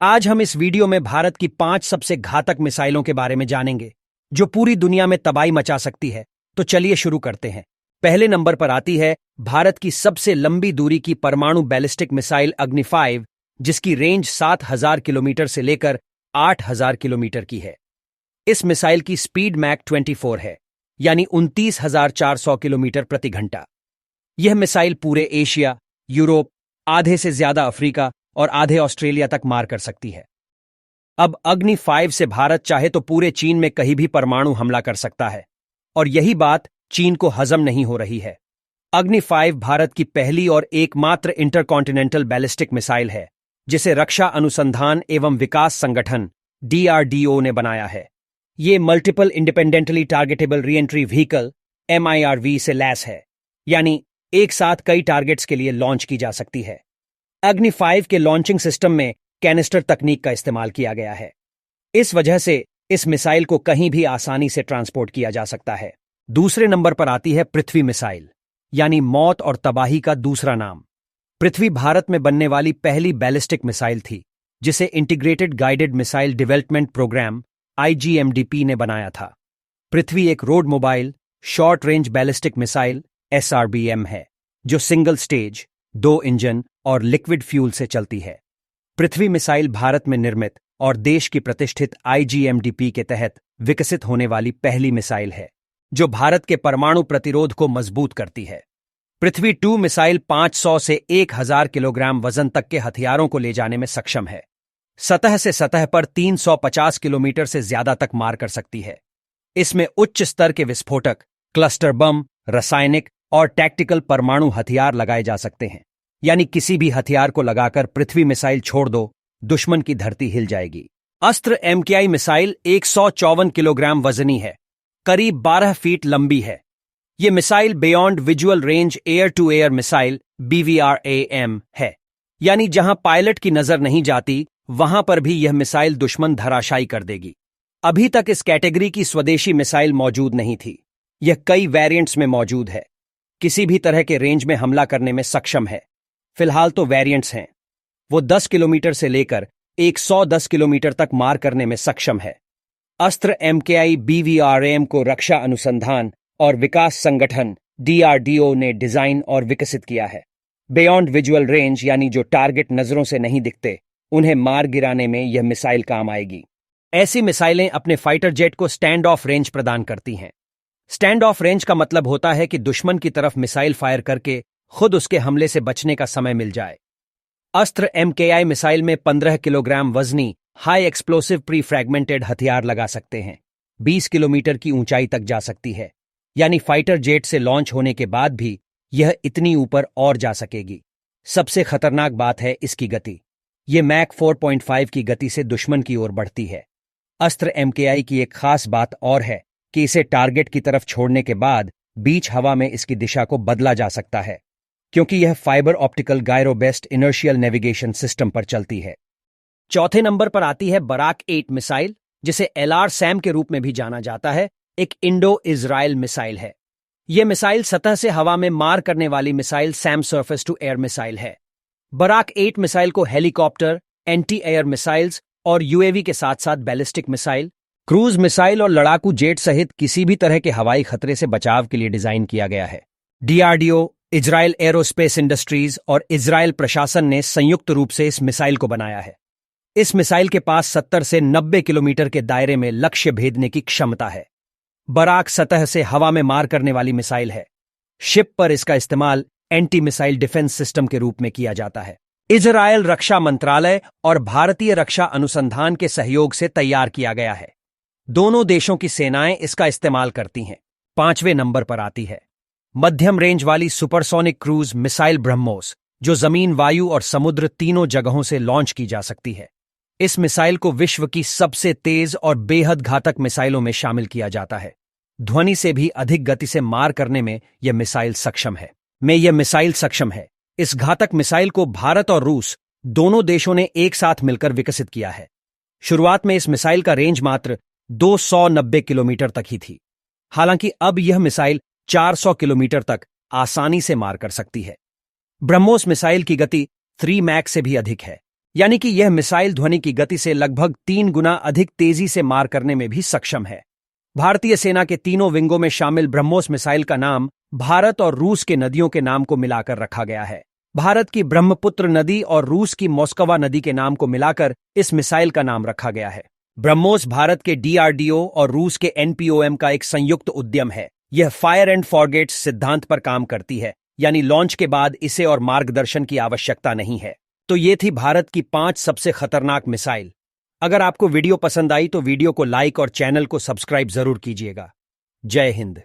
आज हम इस वीडियो में भारत की 5 सबसे घातक मिसाइलों के बारे में जानेंगे जो पूरी दुनिया में तबाही मचा सकती है। तो चलिए शुरू करते हैं। पहले नंबर पर आती है भारत की सबसे लंबी दूरी की परमाणु बैलिस्टिक मिसाइल अग्नि 5, जिसकी रेंज 7,000 किलोमीटर से लेकर 8,000 किलोमीटर की है। इस मिसाइल की स्पीड मैक 24 है, यानी 29,400 किलोमीटर प्रति घंटा। यह मिसाइल पूरे एशिया, यूरोप, आधे से ज्यादा अफ्रीका और आधे ऑस्ट्रेलिया तक मार कर सकती है। अब अग्नि 5 से भारत चाहे तो पूरे चीन में कहीं भी परमाणु हमला कर सकता है, और यही बात चीन को हजम नहीं हो रही है। अग्नि 5 भारत की पहली और एकमात्र इंटरकॉन्टिनेंटल बैलिस्टिक मिसाइल है, जिसे रक्षा अनुसंधान एवं विकास संगठन DRDO ने बनाया है। ये multiple independently targetable re-entry vehicle MIRV से लैस है, यानी एक साथ कई टारगेट्स के लिए लॉन्च की जा सकती है। अग्नि 5 के लॉन्चिंग सिस्टम में कैनिस्टर तकनीक का इस्तेमाल किया गया है। इस वजह से इस मिसाइल को कहीं भी आसानी से ट्रांसपोर्ट किया जा सकता है। दूसरे नंबर पर आती है पृथ्वी मिसाइल, यानी मौत और तबाही का दूसरा नाम। पृथ्वी भारत में बनने वाली पहली बैलिस्टिक मिसाइल थी, जिसे integrated guided missile development programme IGMDP ने बनाया था। पृथ्वी एक road mobile short range ballistic missile SRBM है, जो सिंगल स्टेज, 2 इंजन और लिक्विड फ्यूल से चलती है। पृथ्वी मिसाइल भारत में निर्मित और देश की प्रतिष्ठित IGMDP के तहत विकसित होने वाली पहली मिसाइल है, जो भारत के परमाणु प्रतिरोध को मजबूत करती है। पृथ्वी 2 मिसाइल 500 से 1,000 किलोग्राम वजन तक के हथियारों को ले जाने में सक्षम है। सतह से सतह पर 350 किलोमीटर से ज्यादा तक मार कर सकती है। इसमें उच्च स्तर के विस्फोटक, क्लस्टर बम, रासायनिक और टैक्टिकल परमाणु हथियार लगाए जा सकते हैं, यानी किसी भी हथियार को लगाकर पृथ्वी मिसाइल छोड़ दो, दुश्मन की धरती हिल जाएगी। अस्त्र MKI मिसाइल 154 किलोग्राम वजनी है, करीब 12 फीट लंबी है। यह missile beyond visual range air to air missile BVRAM है, यानी जहां पायलट की नजर नहीं जाती वहां पर भी यह मिसाइल दुश्मन धराशायी कर देगी। अभी तक इस कैटेगरी की स्वदेशी मिसाइल मौजूद नहीं थी। यह कई वेरिएंट्स में मौजूद है, किसी भी तरह के रेंज में हमला करने में सक्षम है। फिलहाल तो वेरिएंट्स हैं। वो 10 किलोमीटर से लेकर 110 किलोमीटर तक मार करने में सक्षम है। अस्त्र MKI BVRAM को रक्षा अनुसंधान और विकास संगठन DRDO ने डिजाइन और विकसित किया है। बियॉन्ड विजुअल रेंज, यानी जो टारगेट नजरों से नहीं दिखते, उन्हें मार गिराने में यह मिसाइल काम आएगी। ऐसी मिसाइलें अपने फाइटर जेट को स्टैंड ऑफ रेंज प्रदान करती हैं। स्टैंड ऑफ रेंज का मतलब होता है कि दुश्मन की तरफ मिसाइल फायर करके खुद उसके हमले से बचने का समय मिल जाए। अस्त्र MKI मिसाइल में 15 किलोग्राम वजनी हाई एक्सप्लोसिव प्री फ्रैगमेंटेड हथियार लगा सकते हैं। 20 किलोमीटर की ऊंचाई तक जा सकती है, यानी फाइटर जेट से लॉन्च होने के बाद भी यह इतनी ऊपर और जा सकेगी। सबसे खतरनाक बात है इसकी गति। यह मैक 4.5 की गति से दुश्मन की ओर बढ़ती है। अस्त्र MKI की एक खास बात और है कि इसे टारगेट की तरफ छोड़ने के बाद बीच हवा में इसकी दिशा को बदला जा सकता है, क्योंकि यह fibre optical gyro based inertial navigation system पर चलती है। चौथे नंबर पर आती है बराक 8 मिसाइल, जिसे LRSAM के रूप में भी जाना जाता है। एक इंडो इजराइल मिसाइल है। यह मिसाइल सतह से हवा में मार करने वाली missile SAM surface to air missile है। बराक 8 मिसाइल को हेलीकॉप्टर, एंटी एयर मिसाइल्स और UAV के साथ साथ बैलिस्टिक मिसाइल, क्रूज मिसाइल और लड़ाकू जेट सहित किसी भी तरह के हवाई खतरे से बचाव के लिए डिजाइन किया गया है। DRDO, इजराइल एरोस्पेस इंडस्ट्रीज और इजराइल प्रशासन ने संयुक्त रूप से इस मिसाइल को बनाया है। इस मिसाइल के पास 70 से 90 किलोमीटर के दायरे में लक्ष्य भेदने की क्षमता है। बराक सतह से हवा में मार करने वाली मिसाइल है। शिप पर इसका इस्तेमाल एंटी मिसाइल डिफेंस सिस्टम के रूप में किया जाता है। इजराइल रक्षा मंत्रालय और भारतीय रक्षा अनुसंधान के सहयोग से तैयार किया गया है। दोनों देशों की सेनाएं इसका इस्तेमाल करती हैं। 5वें नंबर पर आती है मध्यम रेंज वाली सुपरसोनिक क्रूज मिसाइल ब्रह्मोस, जो जमीन, वायु और समुद्र तीनों जगहों से लॉन्च की जा सकती है। इस मिसाइल को विश्व की सबसे तेज और बेहद घातक मिसाइलों में शामिल किया जाता है। ध्वनि से भी अधिक गति से मार करने में यह मिसाइल सक्षम है। इस घातक मिसाइल को भारत और रूस दोनों देशों ने एक साथ मिलकर विकसित किया है। शुरुआत में इस मिसाइल का रेंज मात्र 290 किलोमीटर तक ही थी। हालांकि अब यह मिसाइल 400 किलोमीटर तक आसानी से मार कर सकती है। ब्रह्मोस मिसाइल की गति 3 मैक से भी अधिक है, यानी कि यह मिसाइल ध्वनि की गति से लगभग 3 गुना अधिक तेजी से मार करने में भी सक्षम है। भारतीय सेना के तीनों विंगों में शामिल ब्रह्मोस मिसाइल का नाम भारत और रूस के नदियों के नाम को मिलाकर रखा गया है। भारत की ब्रह्मपुत्र नदी और रूस की मोस्कवा नदी के नाम को मिलाकर इस मिसाइल का नाम रखा गया है। ब्रह्मोस भारत के डीआरडीओ और रूस के एनपीओएम का एक संयुक्त उद्यम है। यह फायर एंड फॉरगेट सिद्धांत पर काम करती है, यानी लॉन्च के बाद इसे और मार्गदर्शन की आवश्यकता नहीं है। तो ये थी भारत की 5 सबसे खतरनाक मिसाइल। अगर आपको वीडियो पसंद आई तो वीडियो को लाइक और चैनल को सब्सक्राइब जरूर कीजिएगा। जय हिंद।